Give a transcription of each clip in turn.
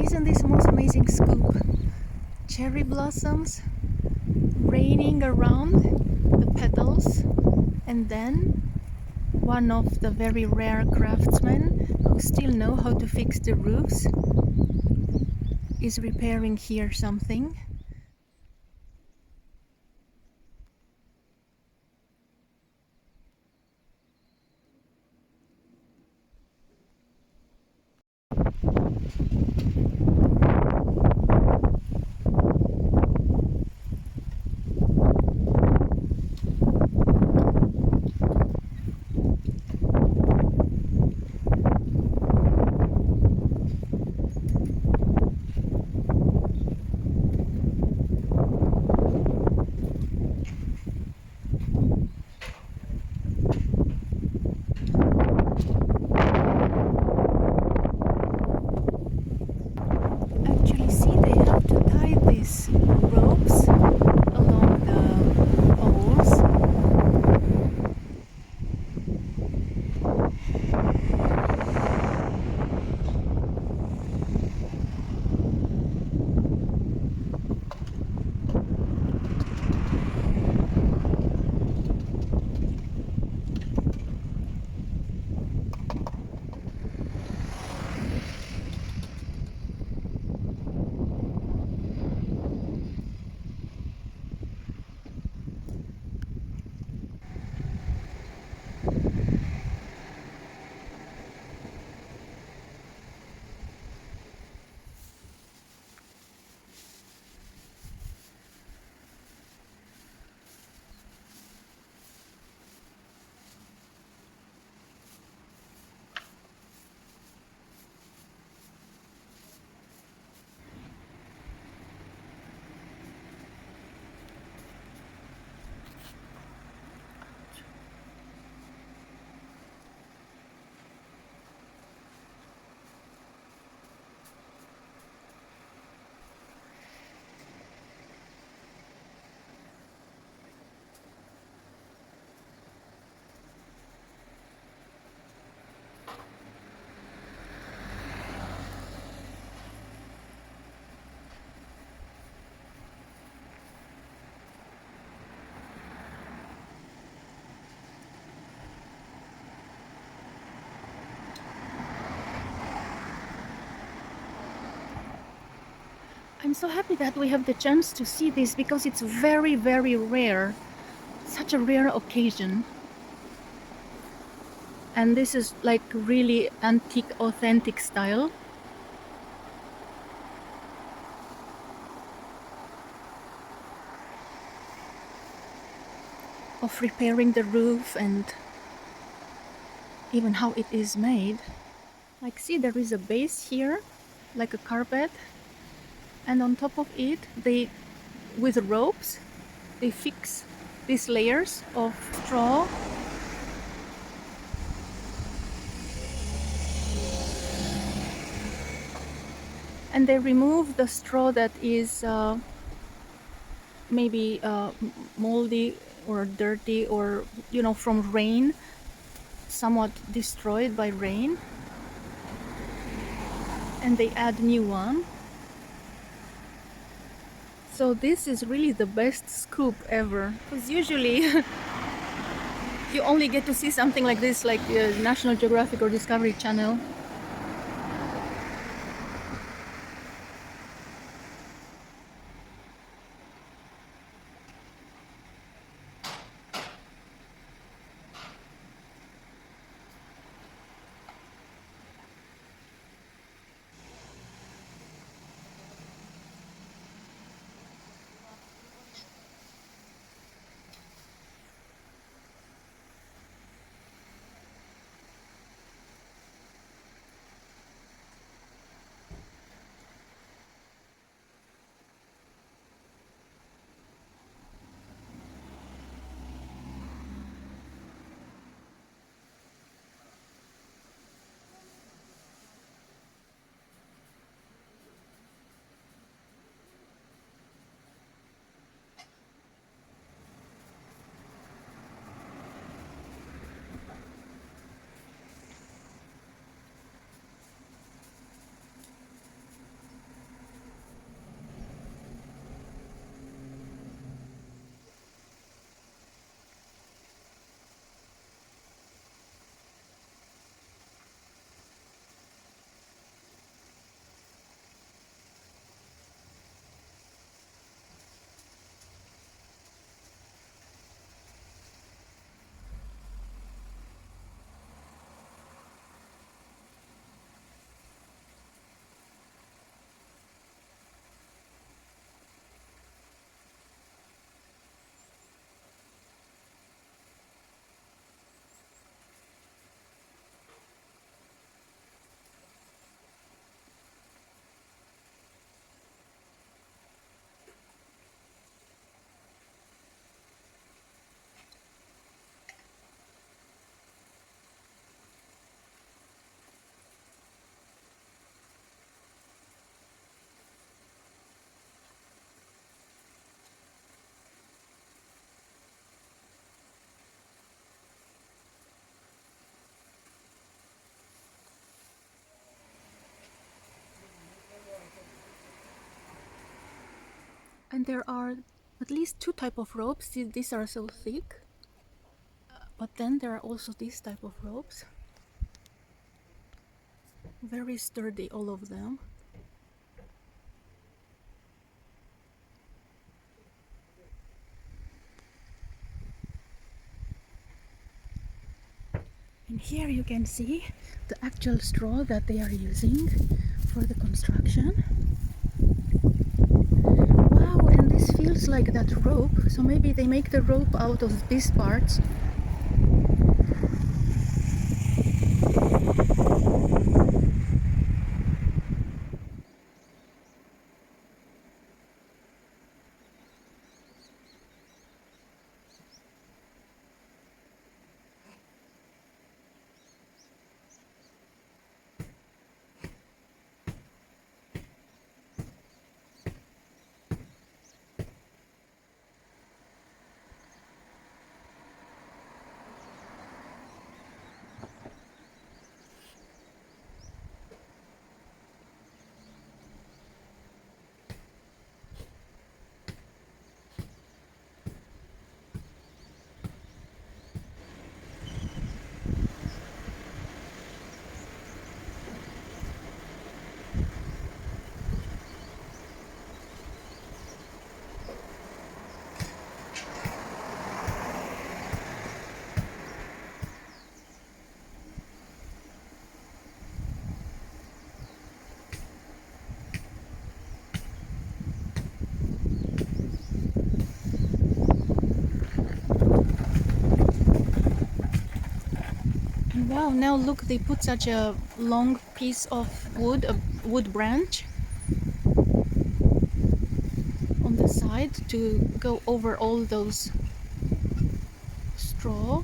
Isn't this the most amazing scoop? Cherry blossoms raining around the petals, and then one of the very rare craftsmen who still know how to fix the roofs is repairing here something. Actually, see, they have to tie these ropes along the poles. I'm so happy that we have the chance to see this because it's very, very rare. Such a rare occasion. And this is like really antique, authentic style. Of repairing the roof and even how it is made. Like, see, there is a base here, like a carpet. And on top of it, with ropes, they fix these layers of straw. And they remove the straw that is maybe moldy or dirty, or from rain, somewhat destroyed by rain, and they add new one. So this is really the best scoop ever, because usually you only get to see something like this, like National Geographic or Discovery Channel. And there are at least two type of ropes. These are so thick. But then there are also these type of ropes. Very sturdy, all of them. And here you can see the actual straw that they are using for the construction. Wow, and this feels like that rope. So maybe they make the rope out of these parts. Wow, now look, they put such a long piece of wood, a wood branch, on the side to go over all those straw.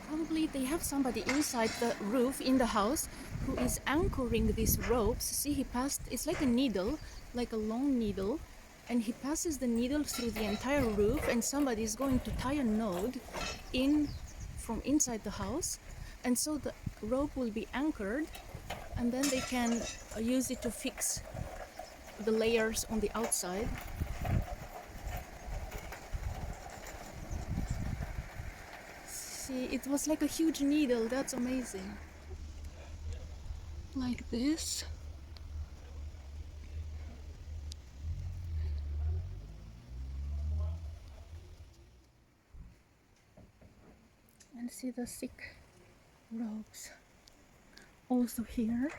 Probably they have somebody inside the roof in the house who is anchoring these ropes. See, he passed, it's like a needle, like a long needle, and he passes the needle through the entire roof, and somebody is going to tie a node in from inside the house, and so the rope will be anchored, and then they can use it to fix the layers on the outside. See, it was like a huge needle. That's amazing. Like this. And see the thick ropes also here.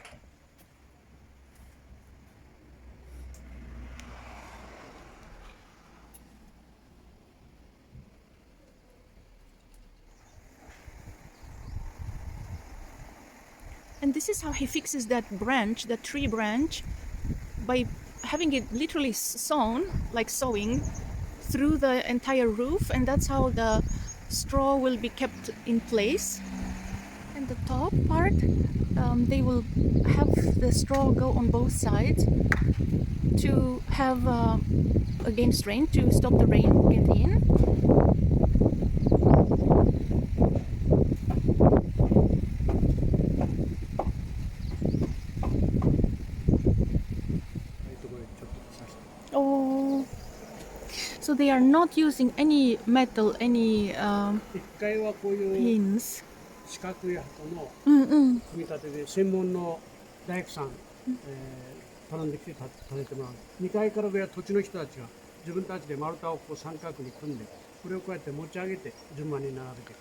And this is how he fixes that branch, that tree branch, by having it literally sewn, like sewing, through the entire roof, and that's how the straw will be kept in place. And And the top part, they will have the straw go on both sides to have against rain, to stop the rain get in. Oh, so they are not using any metal, any 一階はこういう pins. 四角い箱のうん組み立てで専門の大工さん、頼んできて建ててもらう。2階から上は土地の人たちが自分たちで丸太をこう三角に組んで、これをこうやって持ち上げて順番に並べて、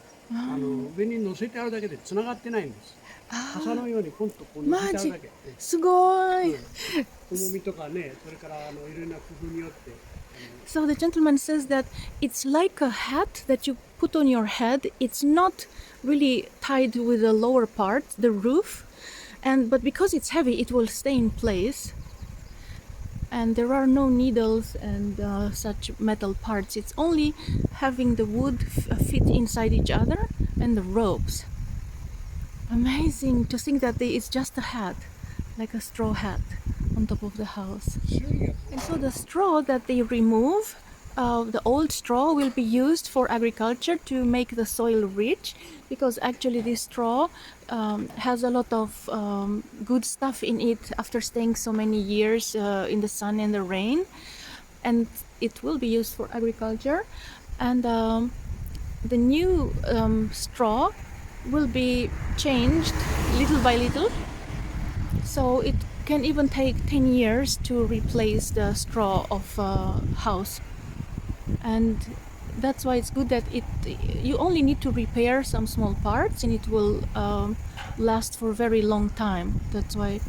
上に乗せてあるだけでつながってないんです。傘のようにポンとこう乗せてあるだけ。すごい。重みとかね、それからいろんな工夫によって。So the gentleman says that it's like a hat that you put on your head. It's not really tied with the lower part, the roof, but because it's heavy, it will stay in place. And there are no needles and such metal parts. It's only having the wood fit inside each other and the ropes. Amazing to think that it's just a hat, like a straw hat on top of the house. And so the straw that they remove, the old straw, will be used for agriculture to make the soil rich, because actually this straw has a lot of good stuff in it after staying so many years in the sun and the rain, and it will be used for agriculture. And the new straw will be changed little by little, so it can even take 10 years to replace the straw of a house. And that's why it's good that you only need to repair some small parts and it will last for a very long time. That's why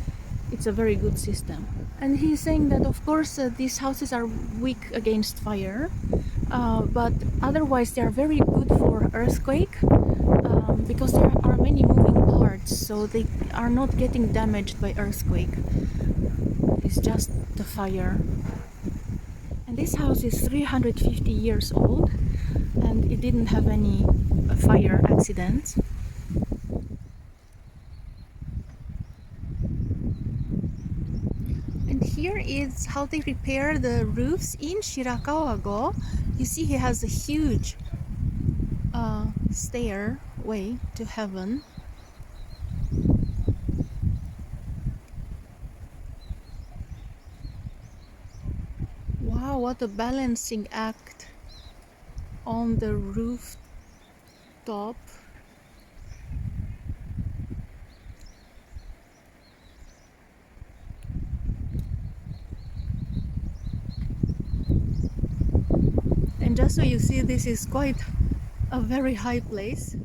it's a very good system. And he's saying that of course these houses are weak against fire, but otherwise they are very good for earthquake, because there are many moving parts, so they are not getting damaged by earthquake. It's just the fire. And this house is 350 years old and it didn't have any fire accidents. And here is how they repair the roofs in Shirakawa-go. You see, he has a huge stairway to heaven. Wow, what a balancing act on the rooftop. And just so you see, this is quite a very high place.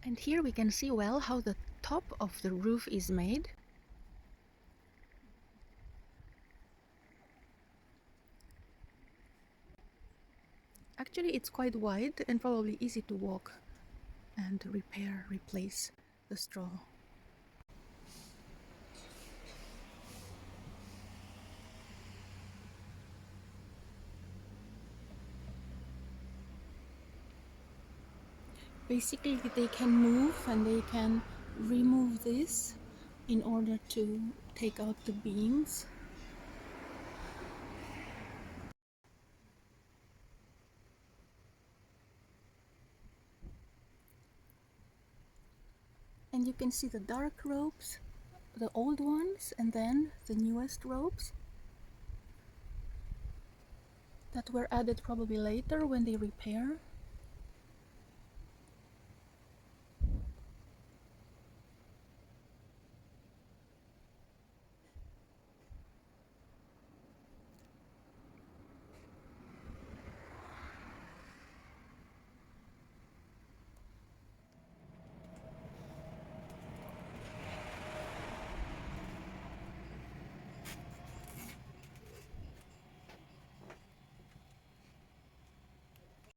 And here we can see well how the top of the roof is made. Actually, it's quite wide and probably easy to walk and replace the straw. Basically, they can move and they can remove this in order to take out the beams. And you can see the dark ropes, the old ones, and then the newest ropes that were added probably later when they repair.